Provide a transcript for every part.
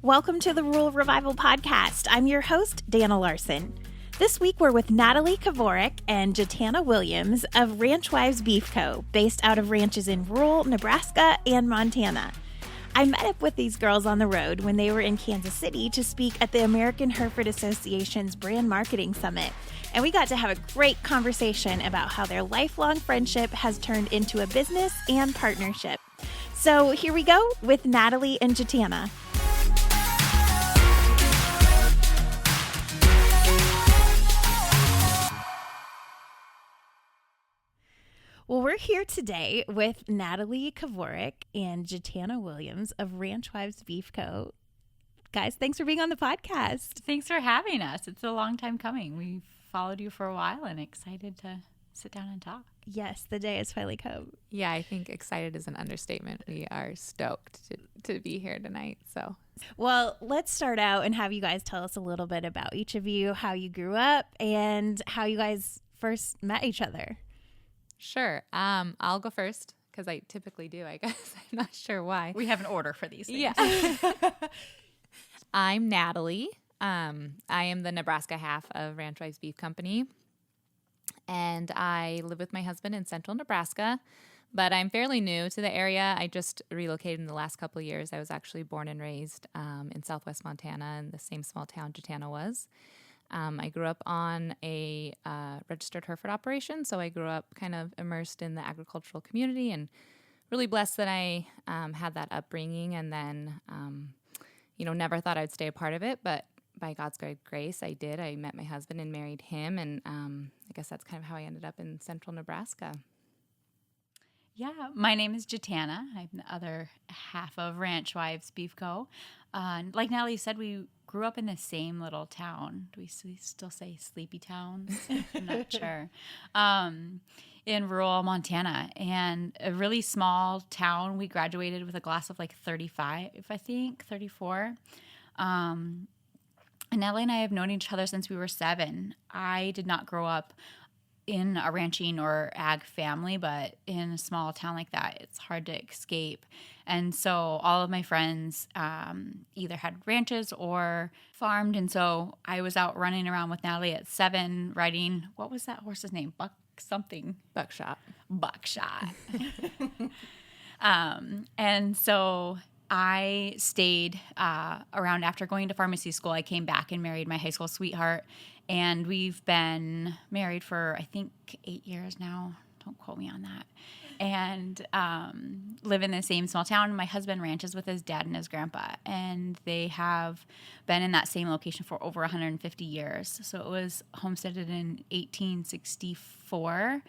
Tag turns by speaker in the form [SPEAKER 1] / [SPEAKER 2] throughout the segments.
[SPEAKER 1] Welcome to the Rural Revival Podcast. I'm your host, Dana Larson. This week we're with Natalie Kovarik and JaTanna Williams of Ranch Wives Beef Co., based out of ranches in rural Nebraska and Montana. I met up with these girls on the road when they were in Kansas City to speak at the American Hereford Association's Brand Marketing Summit, and we got to have a great conversation about how their lifelong friendship has turned into a business and partnership. So here we go with Natalie and JaTanna. Well, we're here today with Natalie Kovarik and JaTanna Williams of Ranch Wives Beef Co. Guys, thanks for being on the podcast.
[SPEAKER 2] Thanks for having us. It's a long time coming. We've followed you for a while and excited to sit down and talk.
[SPEAKER 1] Yes, the day has finally come.
[SPEAKER 3] Yeah, I think excited is an understatement. We are stoked to be here tonight.
[SPEAKER 1] Well, let's start out and have you guys tell us a little bit about each of you, how you grew up, and how you guys first met each other.
[SPEAKER 3] Sure. I'll go first because I typically do, I guess. I'm not sure why.
[SPEAKER 2] We have an order for these things.
[SPEAKER 3] Yeah. I'm Natalie. I am the Nebraska half of Ranch Wives Beef Company, and I live with my husband in central Nebraska, but I'm fairly new to the area. I just relocated in the last couple of years. I was actually born and raised in southwest Montana in the same small town JaTanna was. I grew up on a registered Hereford operation, so I grew up kind of immersed in the agricultural community and really blessed that I had that upbringing, and then, never thought I'd stay a part of it, but by God's great grace, I did. I met my husband and married him, and I guess that's kind of how I ended up in central Nebraska.
[SPEAKER 2] Yeah, my name is JaTanna. I'm the other half of Ranch Wives Beef Co. Like Natalie said, we grew up in the same little town. Do we still say sleepy towns? I'm not sure. In rural Montana, and a really small town. We graduated with a class of like 35, I think, 34. And Natalie and I have known each other since we were 7. I did not grow up in a ranching or ag family, but in a small town like that, it's hard to escape. And so all of my friends either had ranches or farmed. And so I was out running around with Natalie at 7, riding, what was that horse's name?
[SPEAKER 3] Buckshot.
[SPEAKER 2] And so I stayed around after going to pharmacy school. I came back and married my high school sweetheart. And we've been married for, I think, 8 years now. Don't quote me on that. And live in the same small town. My husband ranches with his dad and his grandpa. And they have been in that same location for over 150 years. So it was homesteaded in 1864.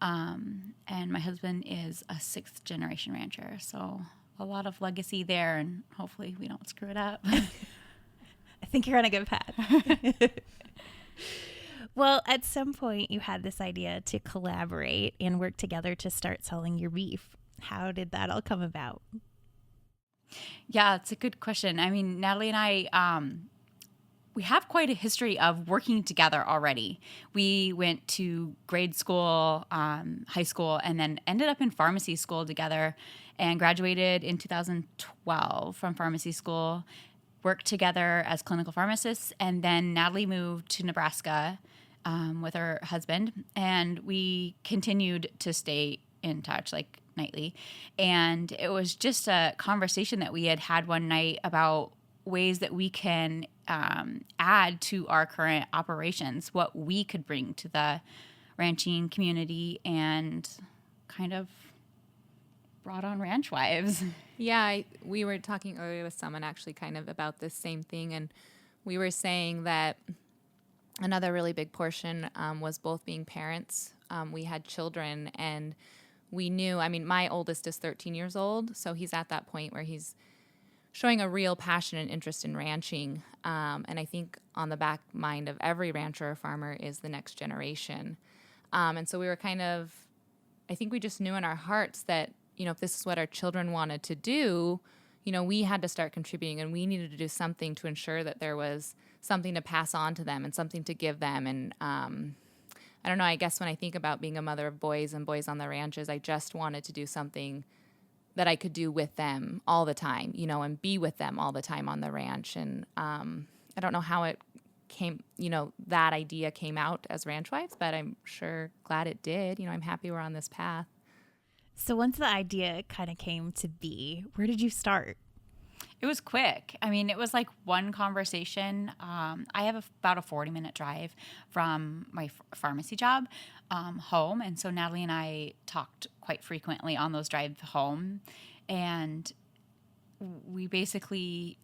[SPEAKER 2] And my husband is a 6th generation rancher. So a lot of legacy there. And hopefully we don't screw it up.
[SPEAKER 1] I think you're on a good path. Well, at some point you had this idea to collaborate and work together to start selling your beef. How did that all come about?
[SPEAKER 2] Yeah, it's a good question. I mean, Natalie and I, we have quite a history of working together already. We went to grade school, high school, and then ended up in pharmacy school together and graduated in 2012 from pharmacy school. Worked together as clinical pharmacists, and then Natalie moved to Nebraska with her husband, and we continued to stay in touch like nightly. And it was just a conversation that we had one night about ways that we can add to our current operations, what we could bring to the ranching community, and kind of brought on Ranch Wives.
[SPEAKER 3] Yeah, we were talking earlier with someone actually kind of about this same thing, and we were saying that another really big portion was both being parents. We had children, and we knew, I mean, my oldest is 13 years old, so he's at that point where he's showing a real passion and interest in ranching, and I think on the back mind of every rancher or farmer is the next generation. And so we were kind of, I think we just knew in our hearts that, if this is what our children wanted to do, we had to start contributing, and we needed to do something to ensure that there was something to pass on to them and something to give them. And I don't know, I guess when I think about being a mother of boys and boys on the ranches, I just wanted to do something that I could do with them all the time, you know, and be with them all the time on the ranch. And I don't know how it came, you know, that idea came out as Ranch Wives, but I'm sure glad it did. You know, I'm happy we're on this path.
[SPEAKER 1] So once the idea kind of came to be, where did you start?
[SPEAKER 2] It was quick. I mean, it was like one conversation. I have about a 40-minute drive from my pharmacy job home. And so Natalie and I talked quite frequently on those drives home. And we basically,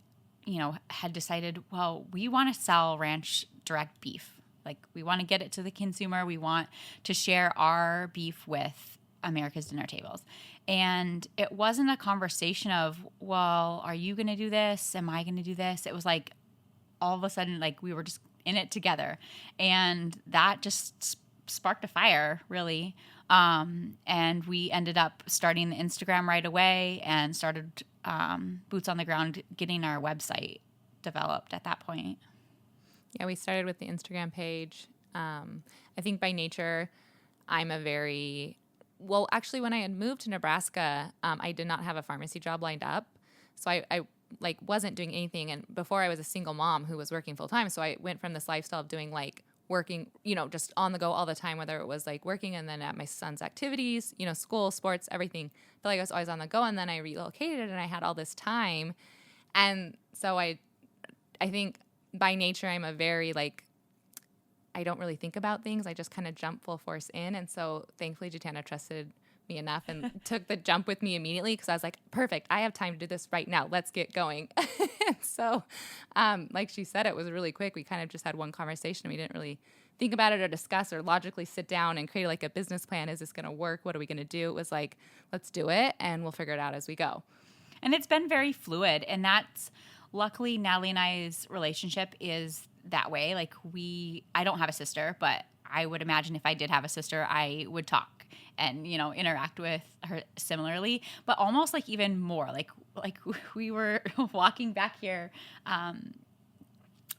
[SPEAKER 2] you know, had decided, well, we want to sell ranch direct beef. Like, we want to get it to the consumer. We want to share our beef with America's dinner tables. And it wasn't a conversation of, well, are you going to do this? Am I going to do this? It was like all of a sudden, like, we were just in it together. And that just sparked a fire, really. And we ended up starting the Instagram right away and started boots on the ground, getting our website developed at that point.
[SPEAKER 3] Yeah, we started with the Instagram page. I think by nature, I'm a very... Well, actually, when I had moved to Nebraska, I did not have a pharmacy job lined up. So I like wasn't doing anything. And before, I was a single mom who was working full time. So I went from this lifestyle of doing like working, you know, just on the go all the time, whether it was like working and then at my son's activities, you know, school, sports, everything. I felt like I was always on the go. And then I relocated and I had all this time. And so I think by nature, I'm a very like, I don't really think about things. I just kind of jump full force in. And so thankfully, JaTanna trusted me enough and took the jump with me immediately because I was like, perfect, I have time to do this right now. Let's get going. So like she said, it was really quick. We kind of just had one conversation. We didn't really think about it or discuss or logically sit down and create like a business plan. Is this going to work? What are we going to do? It was like, let's do it and we'll figure it out as we go.
[SPEAKER 2] And it's been very fluid. And that's luckily Natalie and I's relationship is that way. Like I don't have a sister, but I would imagine if I did have a sister, I would talk and, you know, interact with her similarly, but almost like even more like we were walking back here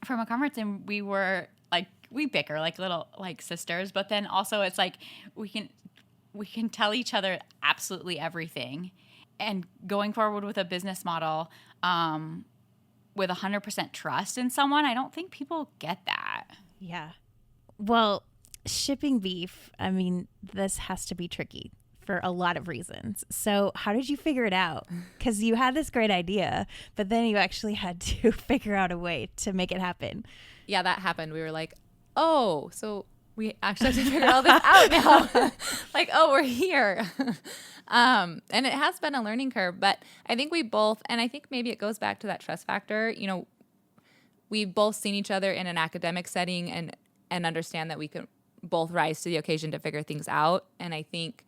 [SPEAKER 2] from a conference and we were like, we bicker like little like sisters, but then also it's like we can tell each other absolutely everything. And going forward with a business model, with 100% trust in someone, I don't think people get that.
[SPEAKER 1] Yeah. Well, shipping beef, I mean, this has to be tricky for a lot of reasons. So how did you figure it out? Because you had this great idea, but then you actually had to figure out a way to make it happen.
[SPEAKER 3] Yeah, that happened. We were like, oh, so we actually have to figure all this out now. Like, oh, we're here. And it has been a learning curve, but I think we both, and I think maybe it goes back to that trust factor. You know, we've both seen each other in an academic setting and understand that we can both rise to the occasion to figure things out. And I think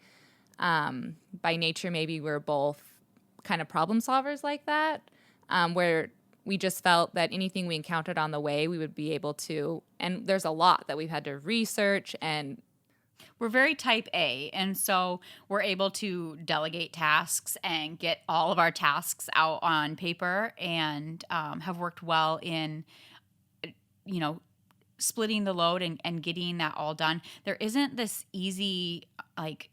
[SPEAKER 3] by nature, maybe we're both kind of problem solvers like that, where we just felt that anything we encountered on the way, we would be able to, and there's a lot that we've had to research, and
[SPEAKER 2] we're very type A. And so we're able to delegate tasks and get all of our tasks out on paper and have worked well in, you know, splitting the load and getting that all done. There isn't this easy, like,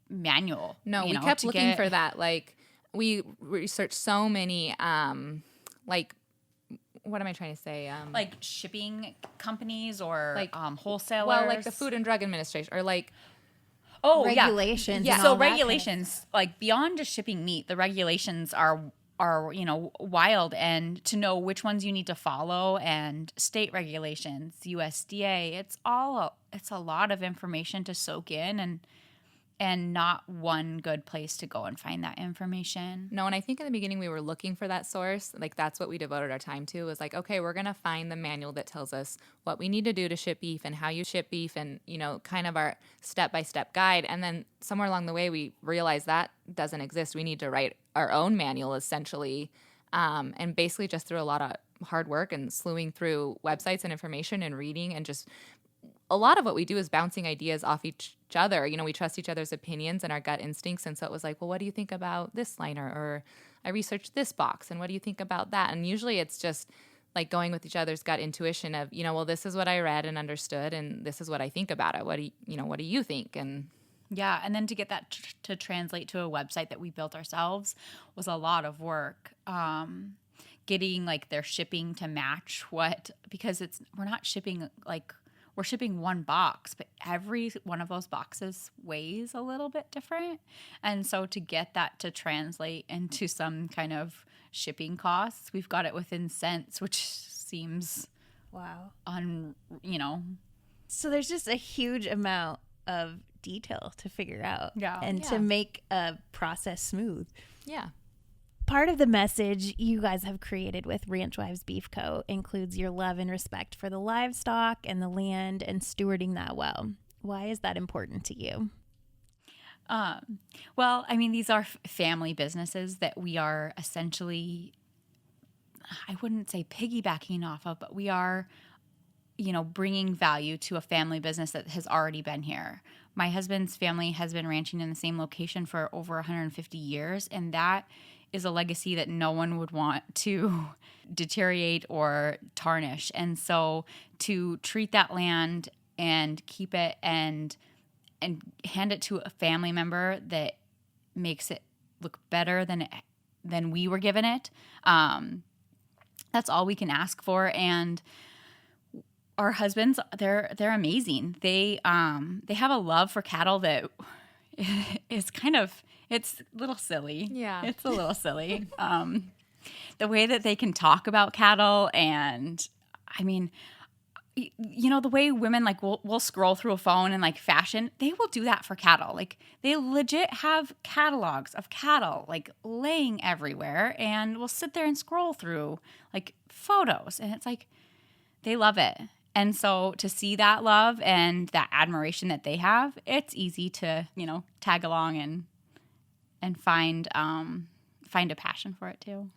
[SPEAKER 2] manual.
[SPEAKER 3] No, we kept looking for that. Like, we researched so many, like, what am I trying to say?
[SPEAKER 2] Like shipping companies or
[SPEAKER 3] like
[SPEAKER 2] wholesalers?
[SPEAKER 3] Well, like the Food and Drug Administration or like
[SPEAKER 1] regulations.
[SPEAKER 2] Yeah.
[SPEAKER 1] And
[SPEAKER 2] So
[SPEAKER 1] all that
[SPEAKER 2] regulations,
[SPEAKER 1] kind of
[SPEAKER 2] like beyond just shipping meat, the regulations are you know, wild, and to know which ones you need to follow and state regulations, USDA, it's a lot of information to soak in and not one good place to go and find that information.
[SPEAKER 3] No, and I think in the beginning we were looking for that source. Like that's what we devoted our time to, was like, okay, we're going to find the manual that tells us what we need to do to ship beef and how you ship beef and, you know, kind of our step-by-step guide. And then somewhere along the way we realized that doesn't exist. We need to write our own manual essentially, and basically just through a lot of hard work and sleuing through websites and information and reading and just a lot of what we do is bouncing ideas off each other. You know, we trust each other's opinions and our gut instincts. And so it was like, well, what do you think about this liner? Or I researched this box. And what do you think about that? And usually it's just like going with each other's gut intuition of, you know, well, this is what I read and understood. And this is what I think about it. What do you think? And
[SPEAKER 2] Yeah, and then to get that to translate to a website that we built ourselves was a lot of work. Getting like their shipping to match because we're not shipping like we're shipping one box, but every one of those boxes weighs a little bit different. And so to get that to translate into some kind of shipping costs, we've got it within cents, which seems
[SPEAKER 1] wow.
[SPEAKER 2] So
[SPEAKER 1] there's just a huge amount of detail to figure out and to make a process smooth.
[SPEAKER 3] Yeah.
[SPEAKER 1] Part of the message you guys have created with Ranch Wives Beef Co. includes your love and respect for the livestock and the land and stewarding that well. Why is that important to you?
[SPEAKER 2] Well, I mean, these are family businesses that we are essentially, I wouldn't say piggybacking off of, but we are, bringing value to a family business that has already been here. My husband's family has been ranching in the same location for over 150 years, and that is a legacy that no one would want to deteriorate or tarnish. And so to treat that land and keep it and hand it to a family member that makes it look better than we were given it, that's all we can ask for. And our husbands, they're amazing. They have a love for cattle that is it's a little silly.
[SPEAKER 3] Yeah.
[SPEAKER 2] It's a little silly. The way that they can talk about cattle, and I mean, the way women like will scroll through a phone and like fashion, they will do that for cattle. Like they legit have catalogs of cattle like laying everywhere, and will sit there and scroll through like photos, and it's like they love it. And so to see that love and that admiration that they have, it's easy to, tag along and find a passion for it too.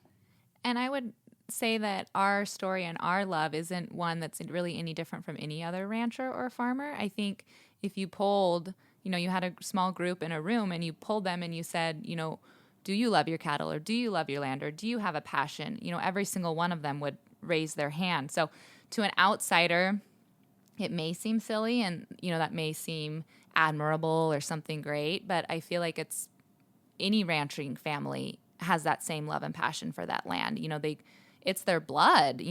[SPEAKER 3] And I would say that our story and our love isn't one that's really any different from any other rancher or farmer. I think if you polled, you had a small group in a room and you polled them and you said, do you love your cattle, or do you love your land, or do you have a passion? Every single one of them would raise their hand. So to an outsider, it may seem silly and, that may seem admirable or something great, but I feel like any ranching family has that same love and passion for that land. It's their blood,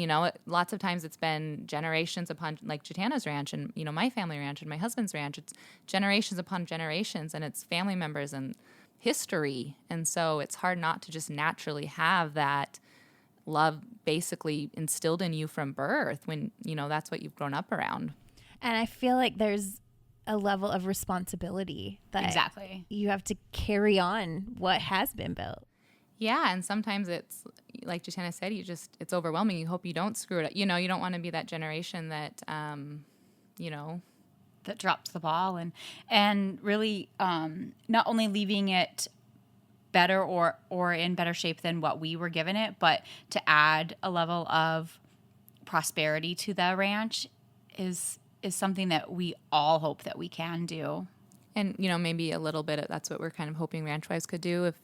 [SPEAKER 3] lots of times it's been generations upon, like JaTanna's ranch and, my family ranch and my husband's ranch, it's generations upon generations, and it's family members and history. And so it's hard not to just naturally have that love basically instilled in you from birth when, that's what you've grown up around.
[SPEAKER 1] And I feel like there's a level of responsibility that
[SPEAKER 2] exactly
[SPEAKER 1] you have to carry on what has been built.
[SPEAKER 3] Yeah, and sometimes it's like JaTanna said, it's overwhelming. You hope you don't screw it up. You don't want to be that generation that
[SPEAKER 2] that drops the ball and really not only leaving it better or in better shape than what we were given it, but to add a level of prosperity to the ranch is something that we all hope that we can do.
[SPEAKER 3] And, maybe a little bit that's what we're kind of hoping Ranch Wives could do, if,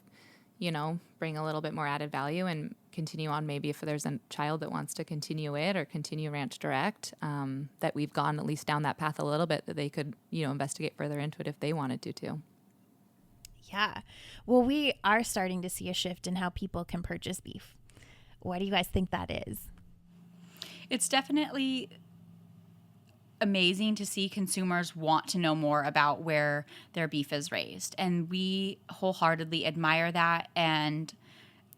[SPEAKER 3] bring a little bit more added value and continue on. Maybe if there's a child that wants to continue it or continue Ranch Direct, that we've gone at least down that path a little bit, that they could, investigate further into it if they wanted to too.
[SPEAKER 1] Yeah. Well, we are starting to see a shift in how people can purchase beef. Why do you guys think that is?
[SPEAKER 2] It's definitely amazing to see consumers want to know more about where their beef is raised. And we wholeheartedly admire that and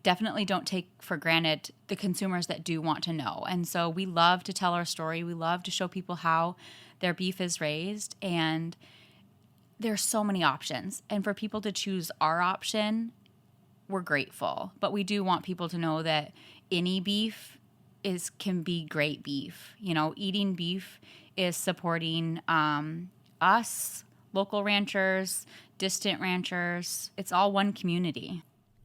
[SPEAKER 2] definitely don't take for granted the consumers that do want to know. And so we love to tell our story. We love to show people how their beef is raised, and there's so many options. And for people to choose our option, we're grateful. But we do want people to know that any beef can be great beef. Eating beef is supporting us, local ranchers, distant ranchers. It's all one community.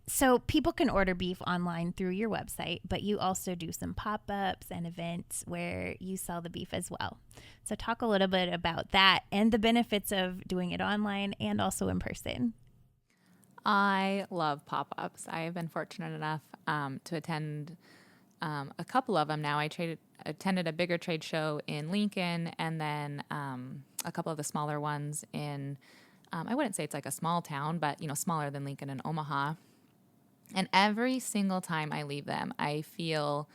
[SPEAKER 1] So people can order beef online through your website, but you also do some pop-ups and events where you sell the beef as well. So talk a little bit about that and the benefits of doing it online and also in person.
[SPEAKER 3] I love pop-ups. I have been fortunate enough to attend a couple of them now. I attended a bigger trade show in Lincoln, and then a couple of the smaller ones in I wouldn't say it's like a small town, but, smaller than Lincoln and Omaha. And every single time I leave them, I feel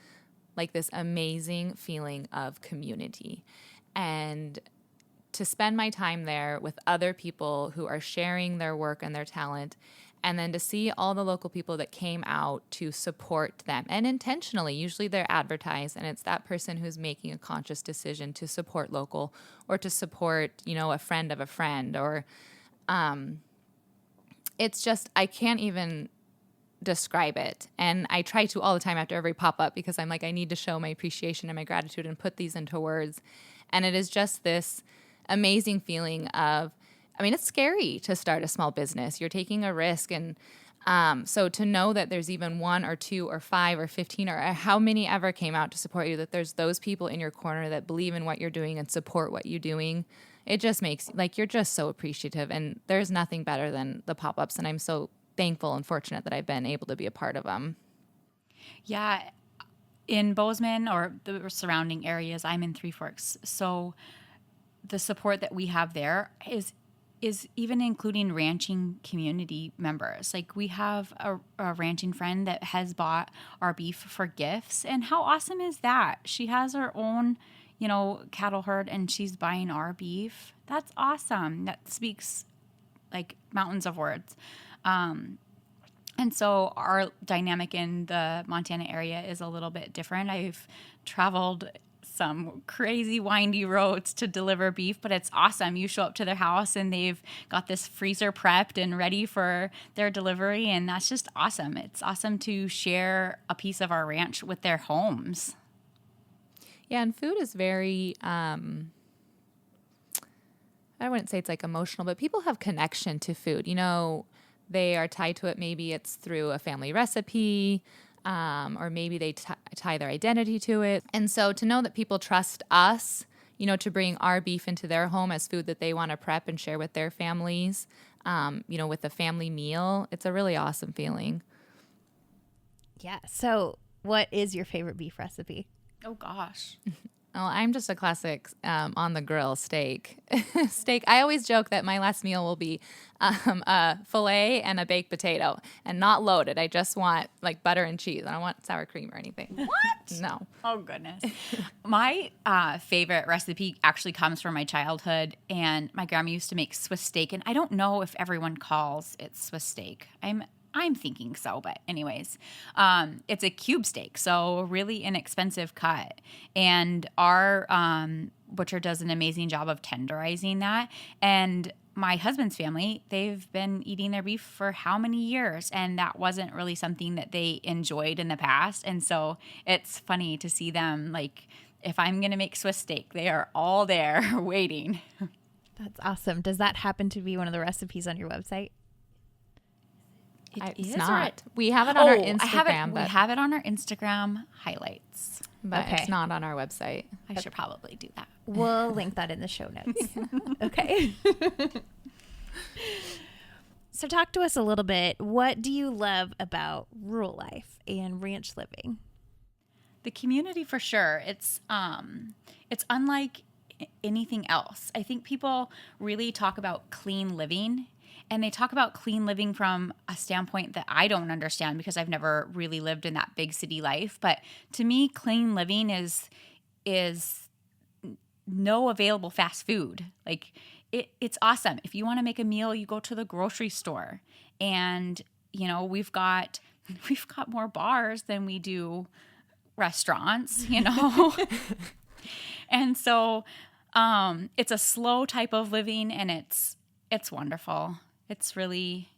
[SPEAKER 3] like this amazing feeling of community. And to spend my time there with other people who are sharing their work and their talent, and then to see all the local people that came out to support them, and intentionally, usually they're advertised, and it's that person who's making a conscious decision to support local or to support, a friend of a friend, or it's just, I can't even describe it. And I try to all the time after every pop-up, because I'm like, I need to show my appreciation and my gratitude and put these into words. And it is just this amazing feeling of, it's scary to start a small business. You're taking a risk. And so to know that there's even 1 or 2 or 5 or 15 or how many ever came out to support you, that there's those people in your corner that believe in what you're doing and support what you're doing, it just makes, you're just so appreciative. And there's nothing better than the pop-ups. And I'm so thankful and fortunate that I've been able to be a part of them.
[SPEAKER 2] Yeah. In Bozeman or the surrounding areas, I'm in Three Forks. So the support that we have there is even including ranching community members. Like, we have a ranching friend that has bought our beef for gifts. And how awesome is that? She has her own, cattle herd, and she's buying our beef. That's awesome. That speaks like mountains of words. And so our dynamic in the Montana area is a little bit different. I've traveled some crazy windy roads to deliver beef, but it's awesome. You show up to their house and they've got this freezer prepped and ready for their delivery, and that's just awesome. It's awesome to share a piece of our ranch with their homes.
[SPEAKER 3] Yeah, and food is very, I wouldn't say it's like emotional, but people have connection to food. They are tied to it. Maybe it's through a family recipe, or maybe they tie their identity to it. And so to know that people trust us, to bring our beef into their home as food that they want to prep and share with their families, with a family meal, it's a really awesome feeling.
[SPEAKER 1] Yeah. So what is your favorite beef recipe?
[SPEAKER 2] Oh, gosh.
[SPEAKER 3] Well, I'm just a classic on the grill steak. I always joke that my last meal will be a filet and a baked potato, and not loaded. I just want like butter and cheese. I don't want sour cream or anything.
[SPEAKER 2] What?
[SPEAKER 3] No.
[SPEAKER 2] Oh, goodness. My favorite recipe actually comes from my childhood, and my grandma used to make Swiss steak, and I don't know if everyone calls it Swiss steak. I'm thinking so, but anyways, it's a cube steak, so really inexpensive cut. And our butcher does an amazing job of tenderizing that. And my husband's family, they've been eating their beef for how many years? And that wasn't really something that they enjoyed in the past. And so it's funny to see them, like, if I'm going to make Swiss steak, they are all there waiting.
[SPEAKER 1] That's awesome. Does that happen to be one of the recipes on your website?
[SPEAKER 3] It's not. We have it on our Instagram.
[SPEAKER 2] We have it on our Instagram highlights.
[SPEAKER 3] But it's not on our website.
[SPEAKER 2] I should probably do that.
[SPEAKER 1] We'll link that in the show notes. Okay. So talk to us a little bit. What do you love about rural life and ranch living?
[SPEAKER 2] The community, for sure. It's unlike anything else. I think people really talk about clean living. And they talk about clean living from a standpoint that I don't understand, because I've never really lived in that big city life. But to me, clean living is no available fast food. Like, it's awesome. If you want to make a meal, you go to the grocery store. And, we've got more bars than we do restaurants, And so it's a slow type of living, and it's wonderful. It's really,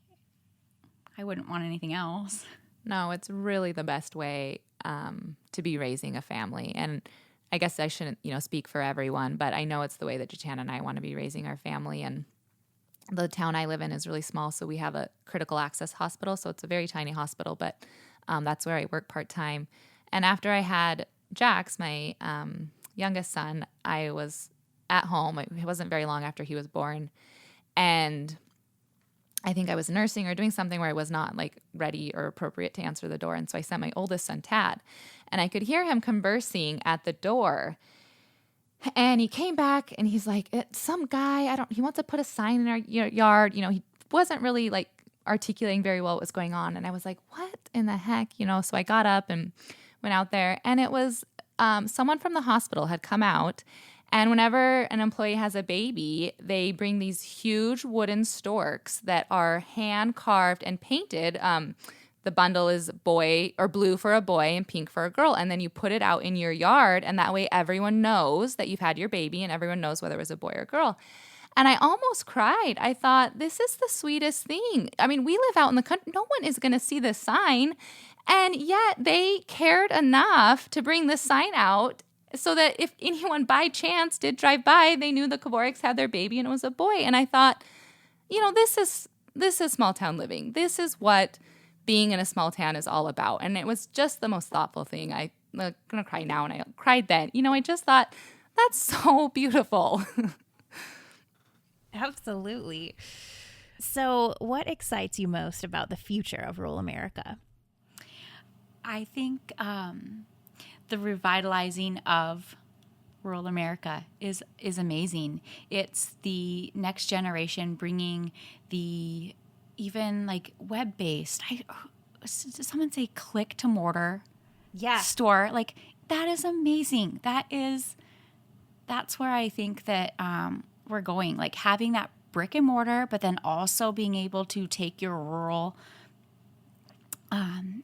[SPEAKER 2] I wouldn't want anything else.
[SPEAKER 3] No, it's really the best way to be raising a family. And I guess I shouldn't, speak for everyone, but I know it's the way that JaTanna and I want to be raising our family. And the town I live in is really small, so we have a critical access hospital. So it's a very tiny hospital, but that's where I work part-time. And after I had Jax, my youngest son, I was at home. It wasn't very long after he was born. And I think I was nursing or doing something where I was not like ready or appropriate to answer the door. And so I sent my oldest son, Tad, and I could hear him conversing at the door. And he came back and he's like, some guy, he wants to put a sign in our yard. He wasn't really like articulating very well what was going on. And I was like, what in the heck? So I got up and went out there, and it was someone from the hospital had come out. And whenever an employee has a baby, they bring these huge wooden storks that are hand carved and painted. The bundle is blue for a boy and pink for a girl. And then you put it out in your yard, and that way everyone knows that you've had your baby and everyone knows whether it was a boy or a girl. And I almost cried. I thought, this is the sweetest thing. I mean, we live out in the country. No one is going to see this sign. And yet they cared enough to bring this sign out so that if anyone by chance did drive by, they knew the Kovariks had their baby and it was a boy. And I thought, this is small town living. This is what being in a small town is all about. And it was just the most thoughtful thing. I'm going to cry now, and I cried then. I just thought, that's so beautiful.
[SPEAKER 1] Absolutely. So what excites you most about the future of rural America?
[SPEAKER 2] I think the revitalizing of rural America is amazing. It's the next generation bringing the even like web-based. Did someone say click to mortar?
[SPEAKER 1] Yeah.
[SPEAKER 2] Store. Like, that is amazing. That's where I think that we're going. Like, having that brick and mortar, but then also being able to take your rural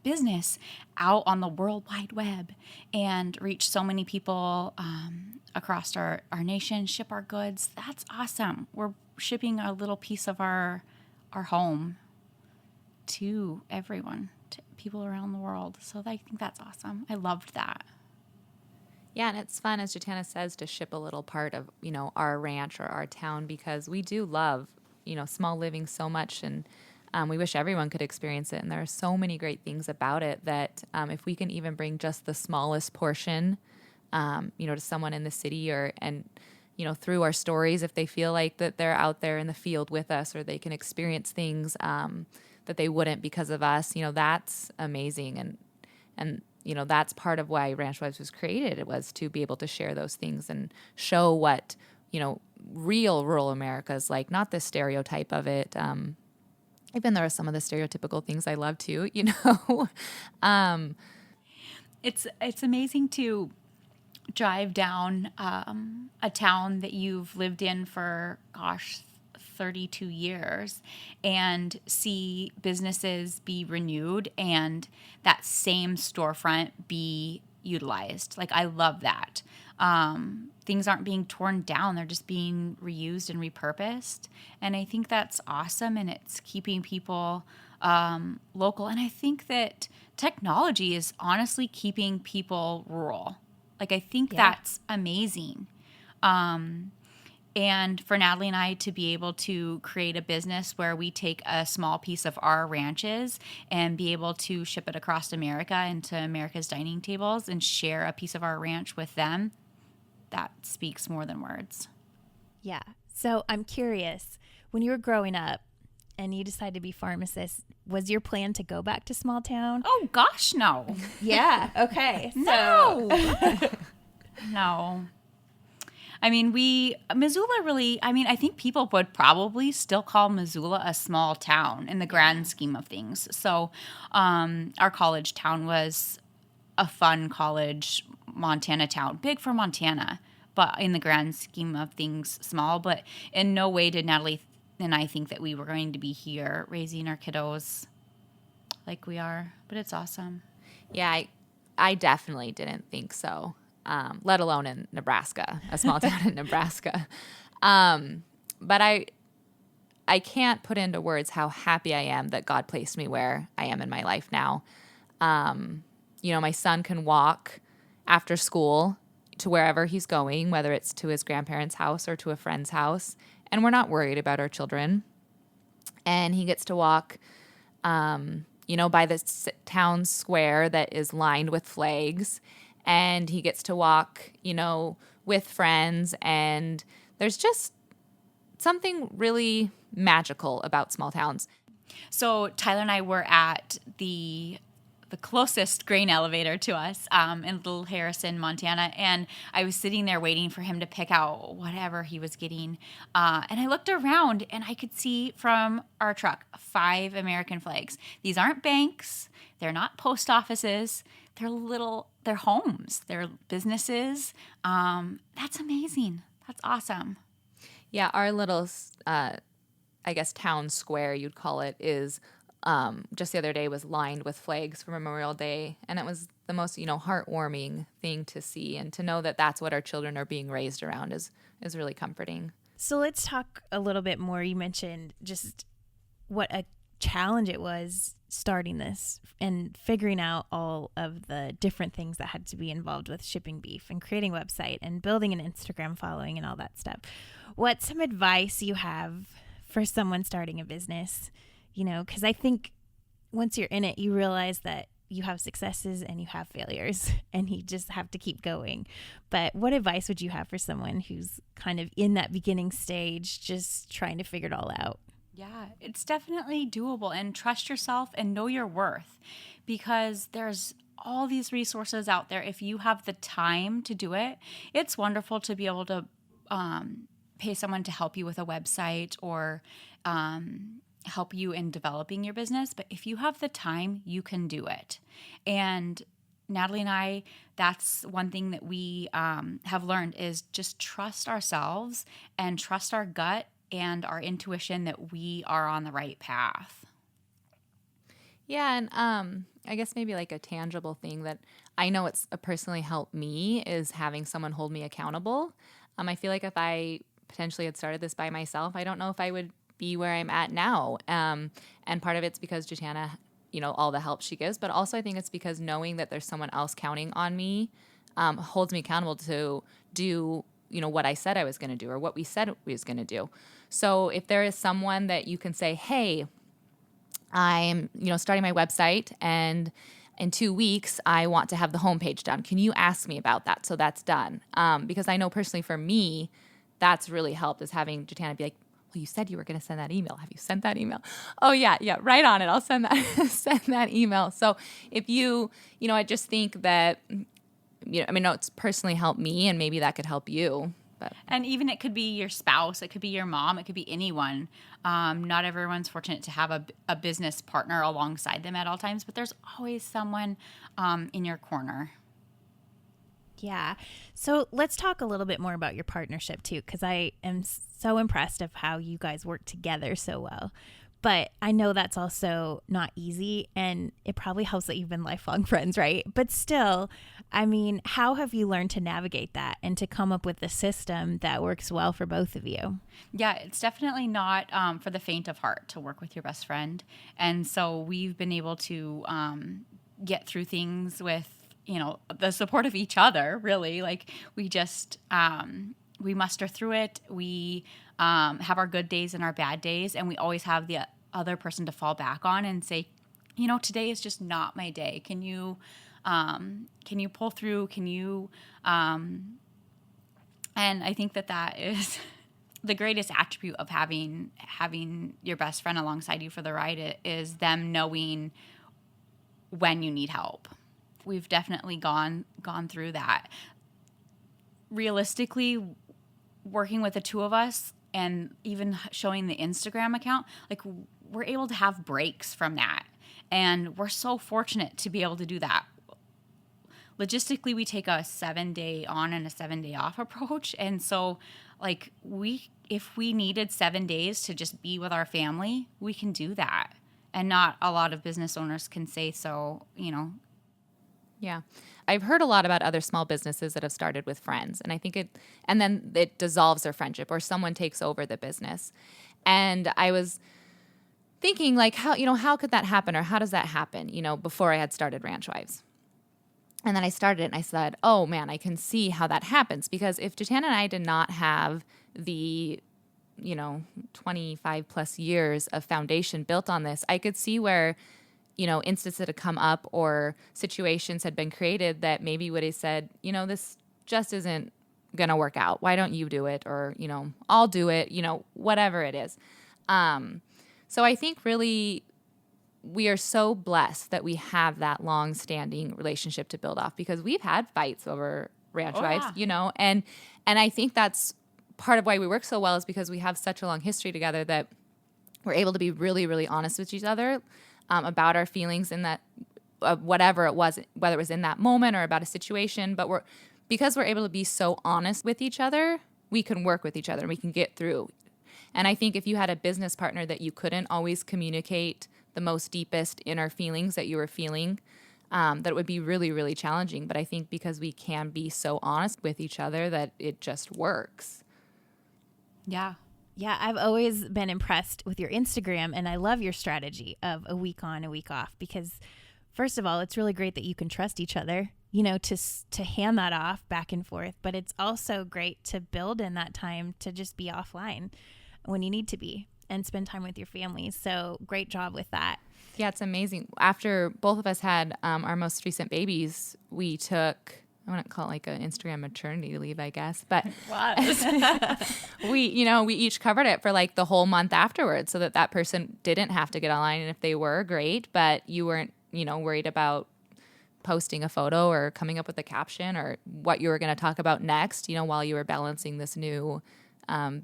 [SPEAKER 2] business out on the World Wide Web and reach so many people across our nation, ship our goods. That's awesome. We're shipping a little piece of our home to everyone, to people around the world. So I think that's awesome. I loved that.
[SPEAKER 3] Yeah, and it's fun, as JaTanna says, to ship a little part of, our ranch or our town, because we do love, small living so much, and we wish everyone could experience it. And there are so many great things about it that if we can even bring just the smallest portion, to someone in the city through our stories, if they feel like that they're out there in the field with us, or they can experience things that they wouldn't because of us, that's amazing. And that's part of why Ranch Wives was created. It was to be able to share those things and show what, real rural America is like, not the stereotype of it. Even there are some of the stereotypical things I love too,
[SPEAKER 2] It's amazing to drive down a town that you've lived in for, 32 years and see businesses be renewed and that same storefront be utilized. Like, I love that. Things aren't being torn down. They're just being reused and repurposed. And I think that's awesome, and it's keeping people local. And I think that technology is honestly keeping people rural. Like, I think that's amazing. And for Natalie and I to be able to create a business where we take a small piece of our ranches and be able to ship it across America into America's dining tables and share a piece of our ranch with them, that speaks more than words.
[SPEAKER 1] Yeah. So I'm curious, when you were growing up and you decided to be pharmacist, was your plan to go back to small town?
[SPEAKER 2] Oh, gosh, no.
[SPEAKER 1] Yeah. Okay.
[SPEAKER 2] No. No. I mean, Missoula really, I think people would probably still call Missoula a small town in the grand scheme of things. So our college town was a fun college Montana town, big for Montana, but in the grand scheme of things, small. But in no way did Natalie and I think that we were going to be here raising our kiddos like we are. But it's awesome.
[SPEAKER 3] Yeah, I definitely didn't think so. Let alone in Nebraska, a small town in Nebraska. But I can't put into words how happy I am that God placed me where I am in my life now. My son can walk after school to wherever he's going, whether it's to his grandparents' house or to a friend's house, and we're not worried about our children. And he gets to walk, by the town square that is lined with flags. And he gets to walk, with friends. And there's just something really magical about small towns.
[SPEAKER 2] So Tyler and I were at the the closest grain elevator to us in Little Harrison, Montana. And I was sitting there waiting for him to pick out whatever he was getting. And I looked around and I could see from our truck 5 American flags. These aren't banks. They're not post offices. They're homes. They're businesses. That's amazing. That's awesome.
[SPEAKER 3] Yeah, our little, I guess, town square, you'd call it, is just the other day was lined with flags for Memorial Day. And it was the most, heartwarming thing to see. And to know that that's what our children are being raised around is really comforting.
[SPEAKER 1] So let's talk a little bit more. You mentioned just what a challenge it was starting this and figuring out all of the different things that had to be involved with shipping beef and creating a website and building an Instagram following and all that stuff. What's some advice you have for someone starting a business? Because I think once you're in it, you realize that you have successes and you have failures and you just have to keep going. But what advice would you have for someone who's kind of in that beginning stage, just trying to figure it all out?
[SPEAKER 2] Yeah, it's definitely doable, and trust yourself and know your worth, because there's all these resources out there. If you have the time to do it, it's wonderful to be able to pay someone to help you with a website or help you in developing your business. But if you have the time, you can do it. And Natalie and I, that's one thing that we have learned is just trust ourselves and trust our gut and our intuition that we are on the right path.
[SPEAKER 3] Yeah, and I guess maybe like a tangible thing that I know it's personally helped me is having someone hold me accountable. I feel like if I potentially had started this by myself, I don't know if I would be where I'm at now. And part of it's because JaTanna, all the help she gives, but also I think it's because knowing that there's someone else counting on me holds me accountable to do what I said I was going to do or what we said we was going to do. So if there is someone that you can say, hey, I'm, starting my website and in 2 weeks, I want to have the homepage done. Can you ask me about that? So that's done. Because I know personally for me, that's really helped is having JaTanna be like, well, you said you were going to send that email. Have you sent that email? Oh yeah, right on it. I'll send that, send that email. So if I just think that, it's personally helped me and maybe that could help you. But.
[SPEAKER 2] And even it could be your spouse, it could be your mom, it could be anyone. Not everyone's fortunate to have a business partner alongside them at all times, but there's always someone in your corner.
[SPEAKER 1] Yeah. So let's talk a little bit more about your partnership too, because I am so impressed of how you guys work together so well. But I know that's also not easy, and it probably helps that you've been lifelong friends, right? But still, how have you learned to navigate that and to come up with a system that works well for both of you?
[SPEAKER 2] Yeah, it's definitely not for the faint of heart to work with your best friend. And so we've been able to get through things with, the support of each other, really. Like we just, we muster through it. We have our good days and our bad days, and we always have the other person to fall back on and say, today is just not my day. Can you pull through? Can you, and I think that is the greatest attribute of having your best friend alongside you for the ride is them knowing when you need help. We've definitely gone through that. Realistically, working with the two of us and even showing the Instagram account, like we're able to have breaks from that. And we're so fortunate to be able to do that. Logistically, we take a 7-day on and a 7-day off approach. And so like if we needed 7 days to just be with our family, we can do that. And not a lot of business owners can say so,
[SPEAKER 3] Yeah. I've heard a lot about other small businesses that have started with friends, and I think then it dissolves their friendship or someone takes over the business. And I was thinking like, how could that happen or how does that happen, before I had started Ranch Wives. And then I started it and I said, oh man, I can see how that happens, because if JaTanna and I did not have the 25 plus years of foundation built on this, I could see where instances had come up or situations had been created that maybe would have said, this just isn't going to work out. Why don't you do it? Or, I'll do it, whatever it is. So I think really we are so blessed that we have that long-standing relationship to build off, because we've had fights over ranch wives, and I think that's part of why we work so well, is because we have such a long history together that we're able to be really, really honest with each other about our feelings in that, whatever it was, whether it was in that moment or about a situation. But because we're able to be so honest with each other, we can work with each other and we can get through. And I think if you had a business partner that you couldn't always communicate the most deepest inner feelings that you were feeling, that it would be really, really challenging. But I think because we can be so honest with each other, that it just works.
[SPEAKER 2] Yeah.
[SPEAKER 1] Yeah, I've always been impressed with your Instagram, and I love your strategy of a week on, a week off, because first of all, it's really great that you can trust each other, to hand that off back and forth. But it's also great to build in that time to just be offline when you need to be and spend time with your family. So great job with that.
[SPEAKER 3] Yeah, it's amazing. After both of us had our most recent babies, we took, I wouldn't call it like an Instagram maternity leave, I guess, but we each covered it for like the whole month afterwards, so that person didn't have to get online. And if they were, great, but you weren't, worried about posting a photo or coming up with a caption or what you were going to talk about next, while you were balancing this new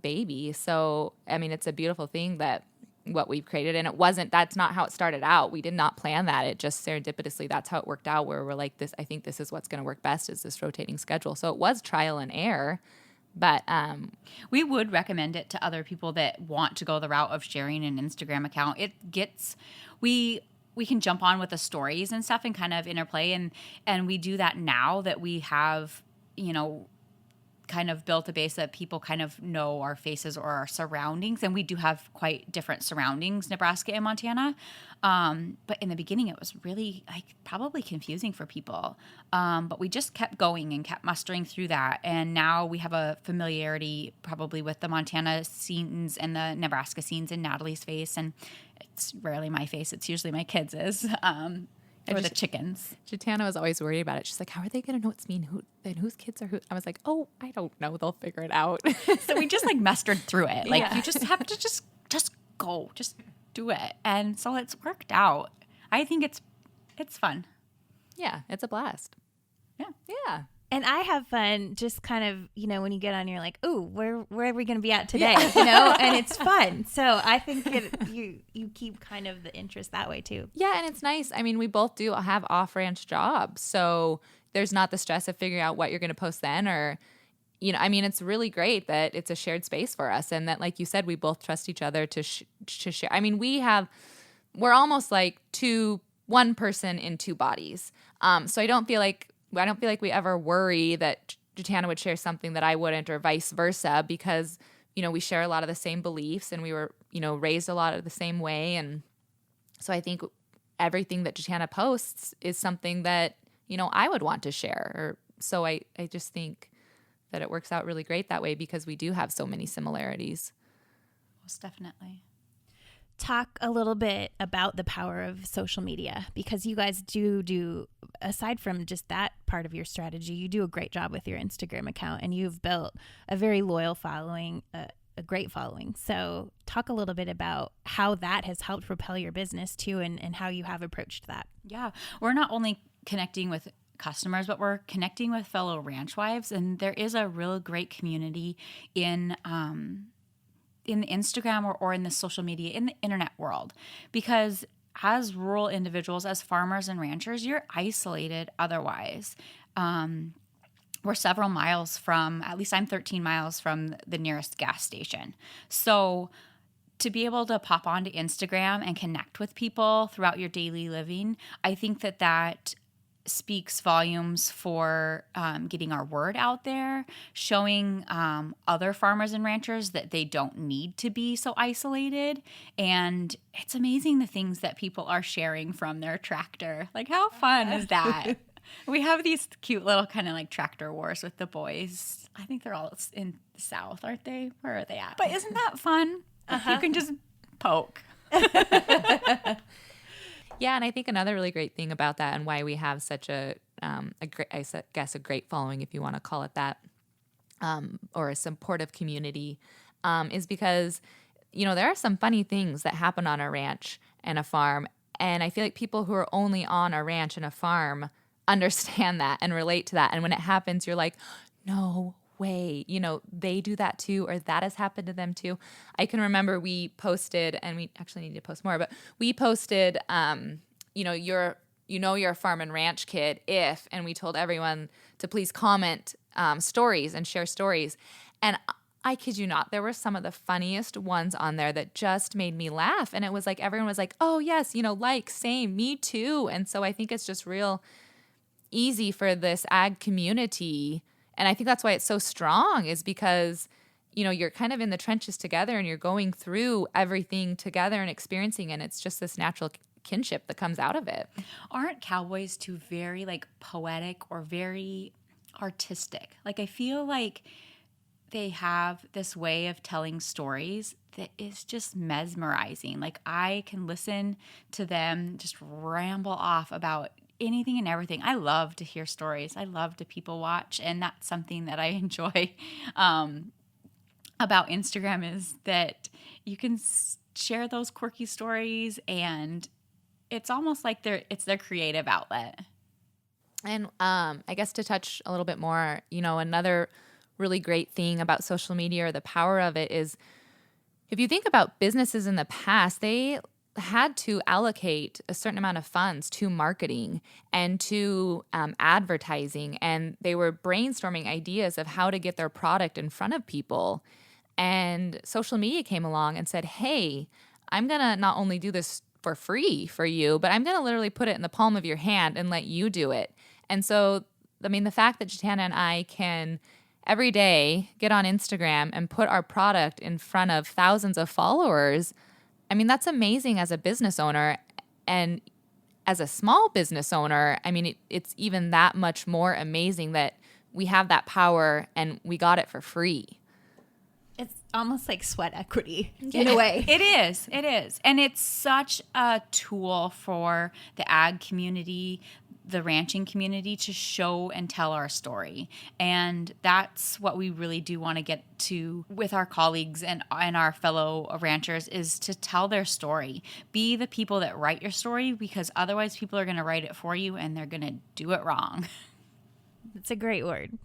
[SPEAKER 3] baby. So, I mean, it's a beautiful thing that what we've created, and that's not how it started out. We did not plan that. It just serendipitously, that's how it worked out, where we're like, I think this is what's going to work best, is this rotating schedule. So it was trial and error, but
[SPEAKER 2] we would recommend it to other people that want to go the route of sharing an Instagram account. We can jump on with the stories and stuff and kind of interplay, and we do that now that we have, kind of built a base that people kind of know our faces or our surroundings. And we do have quite different surroundings, Nebraska and Montana. But in the beginning, it was really probably confusing for people. But we just kept going and kept mustering through that. And now we have a familiarity probably with the Montana scenes and the Nebraska scenes in Natalie's face. And it's rarely my face. It's usually my kids'. Or the chickens.
[SPEAKER 3] JaTanna was always worried about it. She's like, how are they going to know it's me and whose kids are who? I was like, oh, I don't know. They'll figure it out.
[SPEAKER 2] So we just mustered through it. You just have to just go, just do it. And so it's worked out. I think it's fun.
[SPEAKER 3] Yeah, it's a blast.
[SPEAKER 2] Yeah.
[SPEAKER 3] Yeah.
[SPEAKER 1] And I have fun just kind of, when you get on, you're like, ooh, where are we going to be at today? And it's fun. So I think you keep kind of the interest that way too.
[SPEAKER 3] Yeah, and it's nice. I mean, we both do have off-ranch jobs. So there's not the stress of figuring out what you're going to post then, or, it's really great that it's a shared space for us. And that, like you said, we both trust each other to share. I mean, we're almost like one person in two bodies. So I don't feel like we ever worry that JaTanna would share something that I wouldn't, or vice versa, because, we share a lot of the same beliefs, and we were, raised a lot of the same way. And so I think everything that JaTanna posts is something that, I would want to share. So I just think that it works out really great that way, because we do have so many similarities.
[SPEAKER 2] Most definitely.
[SPEAKER 1] Talk a little bit about the power of social media, because you guys do, aside from just that part of your strategy, you do a great job with your Instagram account, and you've built a very loyal following, a great following. So talk a little bit about how that has helped propel your business too, and how you have approached that.
[SPEAKER 2] Yeah. We're not only connecting with customers, but we're connecting with fellow ranch wives. And there is a real great community in the Instagram or in the social media, in the internet world, because as rural individuals, as farmers and ranchers, you're isolated otherwise. We're several miles from, at least I'm 13 miles from the nearest gas station. So to be able to pop onto Instagram and connect with people throughout your daily living, I think that speaks volumes for getting our word out there, showing other farmers and ranchers that they don't need to be so isolated. And it's amazing the things that people are sharing from their tractor. Like, how fun is that? We have these cute little kind of tractor wars with the boys. I think they're all in the South, aren't they? Where are they at? But isn't that fun? You can just poke.
[SPEAKER 3] Yeah, and I think another really great thing about that, and why we have such a great following, if you want to call it that, or a supportive community, is because, there are some funny things that happen on a ranch and a farm, And I feel like people who are only on a ranch and a farm understand that and relate to that. And when it happens, you're like, no way, they do that too, or that has happened to them too. I can remember we posted, and we actually need to post more, but we posted, you're a farm and ranch kid and we told everyone to please comment stories and share stories. And I kid you not, there were some of the funniest ones on there that just made me laugh. And it was like, everyone was like, oh yes, same, me too. And so I think it's just real easy for this ag community. And I think that's why it's so strong, is because, you're kind of in the trenches together and you're going through everything together and experiencing, and it's just this natural kinship that comes out of it.
[SPEAKER 2] Aren't cowboys too very poetic or very artistic? I feel like they have this way of telling stories that is just mesmerizing. I can listen to them just ramble off about anything and everything. I love to hear stories. I love to people watch, and that's something that I enjoy about Instagram, is that you can share those quirky stories, and it's almost like it's their creative outlet.
[SPEAKER 3] And I guess to touch a little bit more, another really great thing about social media, or the power of it, is if you think about businesses in the past, they had to allocate a certain amount of funds to marketing and to advertising, and they were brainstorming ideas of how to get their product in front of people. And social media came along and said, hey, I'm going to not only do this for free for you, but I'm going to literally put it in the palm of your hand and let you do it. And so, the fact that JaTanna and I can every day get on Instagram and put our product in front of thousands of followers, that's amazing as a business owner. And as a small business owner, it's even that much more amazing that we have that power and we got it for free.
[SPEAKER 1] It's almost like sweat equity in a way.
[SPEAKER 2] It is. And it's such a tool for the ag community, the ranching community, to show and tell our story. And that's what we really do want to get to with our colleagues and our fellow ranchers, is to tell their story. Be the people that write your story, because otherwise people are going to write it for you and they're going to do it wrong.
[SPEAKER 1] It's a great word.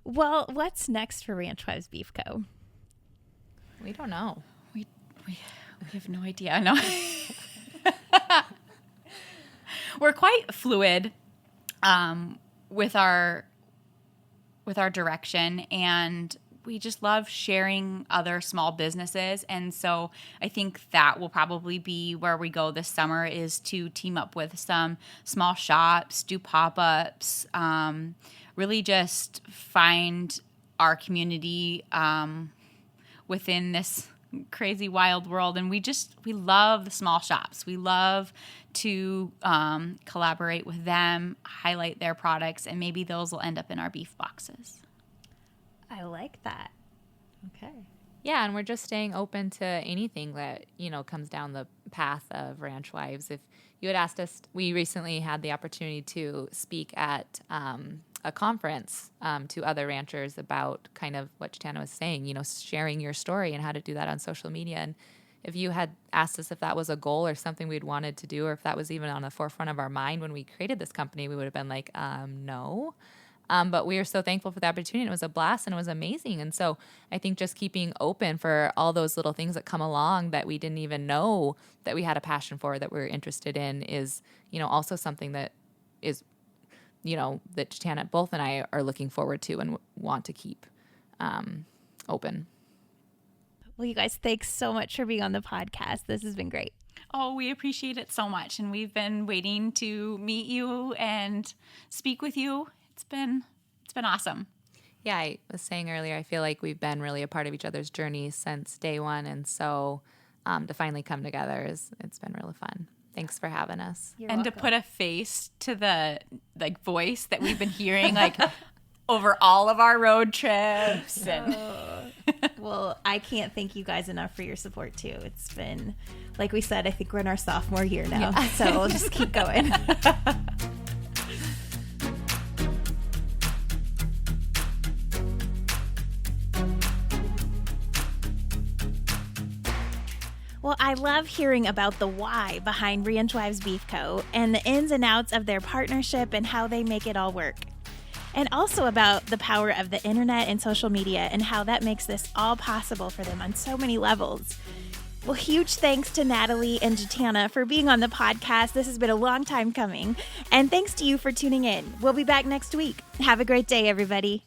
[SPEAKER 1] Well, what's next for Ranch Wives Beef Co.?
[SPEAKER 3] We don't know.
[SPEAKER 2] We have no idea. No. We're quite fluid with our direction, and we just love sharing other small businesses. And so I think that will probably be where we go this summer, is to team up with some small shops, do pop-ups, really just find our community within this crazy wild world. And we love the small shops. We love to collaborate with them, highlight their products, and maybe those will end up in our beef boxes.
[SPEAKER 1] I like that. Okay.
[SPEAKER 3] Yeah, and we're just staying open to anything that, comes down the path of Ranch Wives. If you had asked us, we recently had the opportunity to speak at a conference to other ranchers about kind of what JaTanna was saying, sharing your story and how to do that on social media. And if you had asked us if that was a goal or something we'd wanted to do, or if that was even on the forefront of our mind when we created this company, we would have been like, no. But we are so thankful for the opportunity. It was a blast and it was amazing. And so I think just keeping open for all those little things that come along that we didn't even know that we had a passion for, that we're interested in, is, also something that is, that JaTanna, both and I are looking forward to and want to keep open.
[SPEAKER 1] Well, you guys, thanks so much for being on the podcast. This has been great.
[SPEAKER 2] Oh, we appreciate it so much. And we've been waiting to meet you and speak with you. It's been awesome.
[SPEAKER 3] Yeah, I was saying earlier, I feel like we've been really a part of each other's journey since day one. And so to finally come together, it's been really fun. Thanks for having us.
[SPEAKER 2] You're welcome. To put a face to the voice that we've been hearing over all of our road trips.
[SPEAKER 1] Well, I can't thank you guys enough for your support too. It's been, like we said, I think we're in our sophomore year now. Yeah. So we'll just keep going. Well, I love hearing about the why behind Ranch Wives Beef Co. and the ins and outs of their partnership and how they make it all work. And also about the power of the internet and social media and how that makes this all possible for them on so many levels. Well, huge thanks to Natalie and JaTanna for being on the podcast. This has been a long time coming. And thanks to you for tuning in. We'll be back next week. Have a great day, everybody.